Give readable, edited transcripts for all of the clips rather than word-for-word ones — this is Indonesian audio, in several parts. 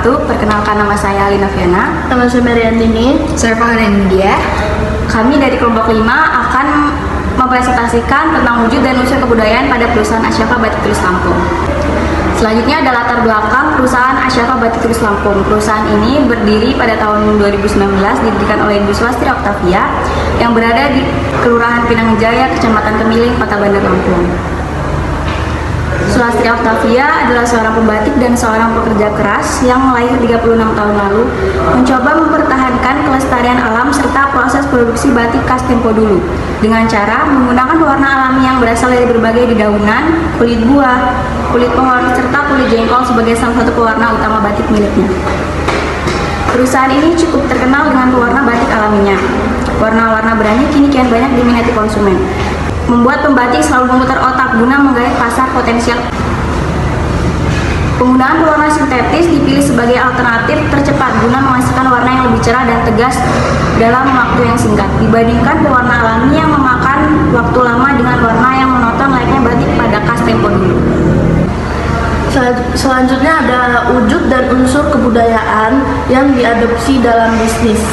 wabarakatuh. Perkenalkan, nama saya Alina Fiana. Nama saya Mariandini. Saya Farhan India. Kami dari kelompok 5 akan mempresentasikan tentang wujud dan unsur kebudayaan pada perusahaan Asyafa Batik Tulis Lampung. Selanjutnya ada latar belakang perusahaan Asyafa Batik Tulis Lampung. Perusahaan ini berdiri pada tahun 2019, didirikan oleh Ibu Swastri Oktavia yang berada di Kelurahan Pinang Jaya, Kecamatan Kemiling, Kota Bandar Lampung. Swastri Oktavia adalah seorang pembatik dan seorang pekerja keras yang lahir 36 tahun lalu, mencoba mempertahankan kelestarian alam serta proses produksi batik khas tempo dulu dengan cara menggunakan warna alami yang berasal dari berbagai dedaunan, kulit buah, kulit pohon, serta kulit jengkol sebagai salah satu pewarna utama batik miliknya. Perusahaan ini cukup terkenal dengan pewarna batik alaminya. Warna-warna berani kini kian banyak diminati konsumen, membuat pembatik selalu memutar otak guna menggait pasar potensial. Penggunaan pewarna sintetis dipilih sebagai alternatif tercepat guna menghasilkan warna yang lebih cerah dan tegas dalam waktu yang singkat, dibandingkan pewarna alami yang memakan waktu lama dengan warna yang monoton layaknya batik pada khas tempo dulu. Selanjutnya ada wujud dan unsur kebudayaan yang diadopsi dalam bisnis.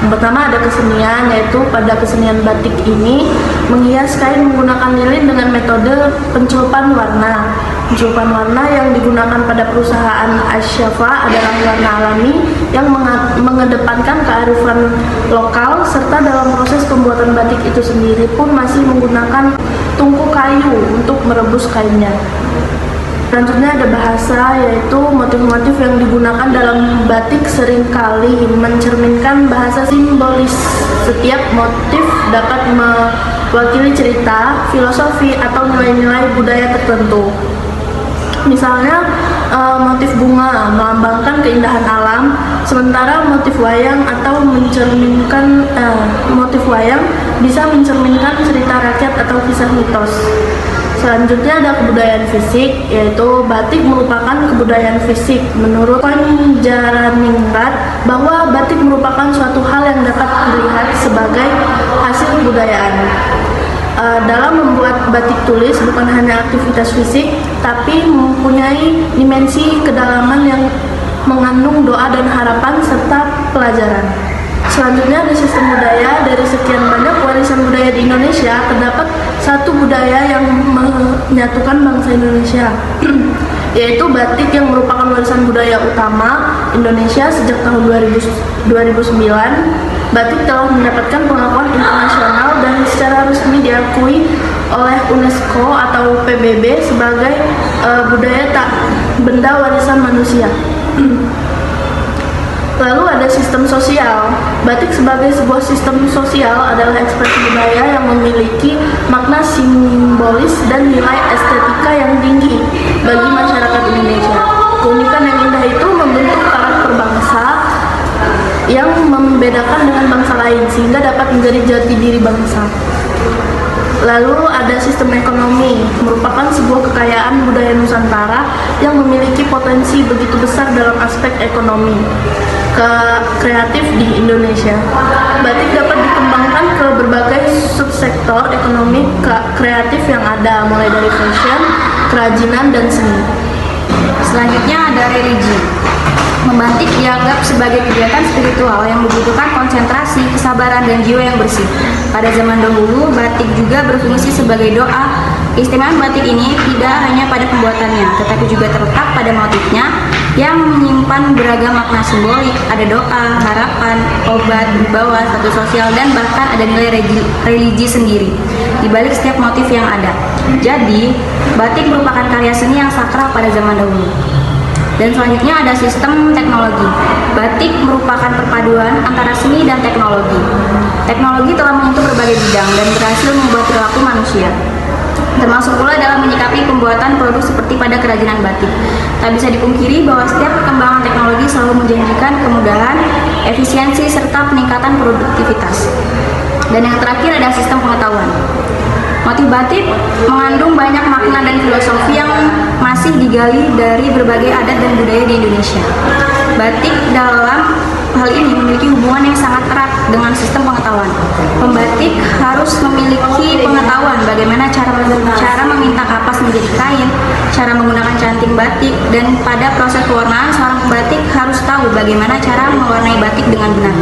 Yang pertama ada kesenian, yaitu pada kesenian batik ini menghias kain menggunakan lilin dengan metode pencelupan warna. Pencelupan warna yang digunakan pada perusahaan Asyafa adalah warna alami yang mengedepankan kearifan lokal, serta dalam proses pembuatan batik itu sendiri pun masih menggunakan tungku kayu untuk merebus kainnya. Selanjutnya ada bahasa, yaitu motif-motif yang digunakan dalam batik seringkali mencerminkan bahasa simbolis. Setiap motif dapat mewakili cerita, filosofi, atau nilai-nilai budaya tertentu. Misalnya motif bunga melambangkan keindahan alam, sementara motif wayang atau mencerminkan motif wayang bisa mencerminkan cerita rakyat atau kisah mitos. Selanjutnya ada kebudayaan fisik, yaitu batik merupakan kebudayaan fisik. Menurut Panjaraningrat, bahwa batik merupakan suatu hal yang dapat dilihat sebagai hasil kebudayaan. Dalam membuat batik tulis bukan hanya aktivitas fisik, tapi mempunyai dimensi kedalaman yang mengandung doa dan harapan serta pelajaran. Selanjutnya ada sistem budaya. Dari sekian banyak warisan budaya di Indonesia, terdapat satu budaya yang menyatukan bangsa Indonesia, yaitu batik yang merupakan warisan budaya utama Indonesia sejak tahun 2009. Batik telah mendapatkan pengakuan internasional dan secara resmi diakui oleh UNESCO atau PBB sebagai budaya tak benda warisan manusia. Lalu ada sistem sosial. Batik sebagai sebuah sistem sosial adalah ekspresi budaya yang memiliki makna simbolis dan nilai estetika yang tinggi bagi masyarakat Indonesia. Keunikan yang indah itu membentuk karakter bangsa yang membedakan dengan bangsa lain sehingga dapat menjadi jati diri bangsa. Lalu ada sistem ekonomi, merupakan sebuah kekayaan budaya Nusantara yang memiliki potensi begitu besar dalam aspek ekonomi kreatif di Indonesia. Batik dapat dikembangkan ke berbagai subsektor ekonomi kreatif yang ada, mulai dari fashion, kerajinan, dan seni. Selanjutnya ada religi. Membatik dianggap sebagai kegiatan spiritual yang membutuhkan konsentrasi, kesabaran, dan jiwa yang bersih. Pada zaman dahulu, batik juga berfungsi sebagai doa. Keistimewaan batik ini tidak hanya pada pembuatannya, tetapi juga terletak pada motifnya yang menyimpan beragam makna simbolik. Ada doa, harapan, obat, wibawa, status sosial, dan bahkan ada nilai religi sendiri di balik setiap motif yang ada. Jadi, batik merupakan karya seni yang sakral pada zaman dahulu. Dan selanjutnya ada sistem teknologi. Batik merupakan perpaduan antara seni dan teknologi. Teknologi telah menyentuh berbagai bidang dan berhasil mengubah perilaku manusia, termasuk pula dalam menyikapi pembuatan produk seperti pada kerajinan batik. Tak bisa dipungkiri bahwa setiap perkembangan teknologi selalu menjanjikan kemudahan, efisiensi, serta peningkatan produktivitas. Dan yang terakhir ada sistem pengetahuan. Motif batik mengandung banyak makna dan filosofi yang masih digali dari berbagai adat dan budaya di Indonesia. Batik dalam hal ini memiliki hubungan yang sangat erat dengan sistem pengetahuan. Pembatik harus memiliki pengetahuan bagaimana cara meminta kapas menjadi kain, cara menggunakan canting batik, dan pada proses pewarnaan seorang bagaimana cara mewarnai batik dengan benar.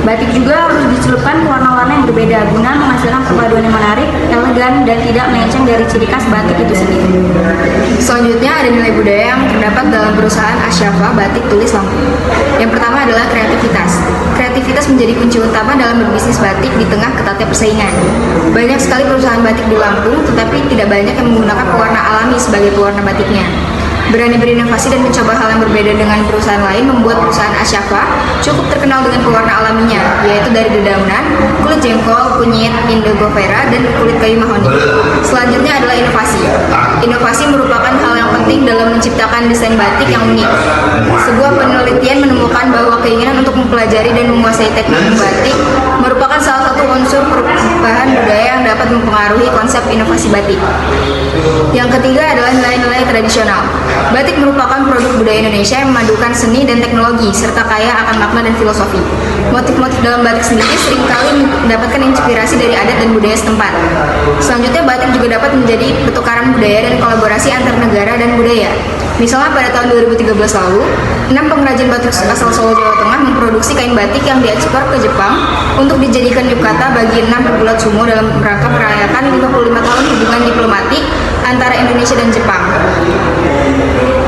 Batik juga harus dicelupkan warna-warna yang berbeda guna menghasilkan perpaduan yang menarik, elegan, dan tidak melenceng dari ciri khas batik itu sendiri. Selanjutnya ada nilai budaya yang terdapat dalam perusahaan Asyafa Batik Tulis Lampung. Yang pertama adalah kreativitas. Kreativitas menjadi kunci utama dalam berbisnis batik di tengah ketatnya persaingan. Banyak sekali perusahaan batik di Lampung, tetapi tidak banyak yang menggunakan pewarna alami sebagai pewarna batiknya. Berani berinovasi dan mencoba hal yang berbeda dengan perusahaan lain membuat perusahaan Asyafa cukup terkenal dengan pewarna alaminya, yaitu dari dedaunan, kulit jengkol, kunyit, indigo vera, dan kulit kayu mahoni. Selanjutnya adalah inovasi. Inovasi merupakan hal yang penting dalam menciptakan desain batik yang unik. Sebuah penelitian menemukan bahwa keinginan untuk mempelajari dan menguasai teknik batik merupakan salah satu unsur perubahan budaya yang dapat mempengaruhi konsep inovasi batik. Yang ketiga adalah nilai-nilai tradisional. Batik merupakan produk budaya Indonesia yang memadukan seni dan teknologi, serta kaya akan makna dan filosofi. Motif-motif dalam batik sendiri seringkali mendapatkan inspirasi dari adat dan budaya setempat. Selanjutnya, batik juga dapat menjadi pertukaran budaya dan kolaborasi antar negara dan budaya. Misalnya pada tahun 2013 lalu, 6 pengrajin batik asal Solo, Jawa Tengah memproduksi kain batik yang diekspor ke Jepang untuk dijadikan yukata bagi 6 pegulat sumo dalam rangka merayakan 55 tahun hubungan diplomatik antara Indonesia dan Jepang.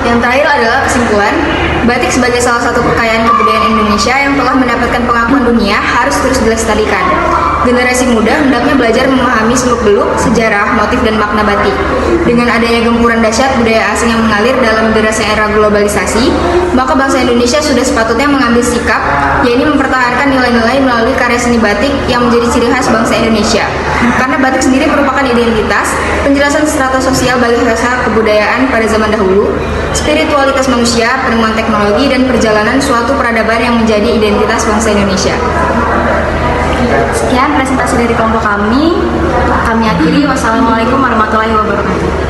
Yang terakhir adalah kesimpulan, batik sebagai salah satu kekayaan kebudayaan Indonesia yang telah mendapatkan pengakuan dunia harus terus dilestarikan. Generasi muda hendaknya belajar memahami seluk-beluk, sejarah, motif, dan makna batik. Dengan adanya gempuran dahsyat budaya asing yang mengalir dalam derasnya era globalisasi, maka bangsa Indonesia sudah sepatutnya mengambil sikap, yaitu mempertahankan nilai-nilai melalui karya seni batik yang menjadi ciri khas bangsa Indonesia. Karena batik sendiri merupakan identitas, penjelasan strata sosial bagi bahasa kebudayaan pada zaman dahulu, spiritualitas manusia, penemuan teknologi, dan perjalanan suatu peradaban yang menjadi identitas bangsa Indonesia. Sekian presentasi dari kelompok kami. Kami akhiri. Wassalamualaikum warahmatullahi wabarakatuh.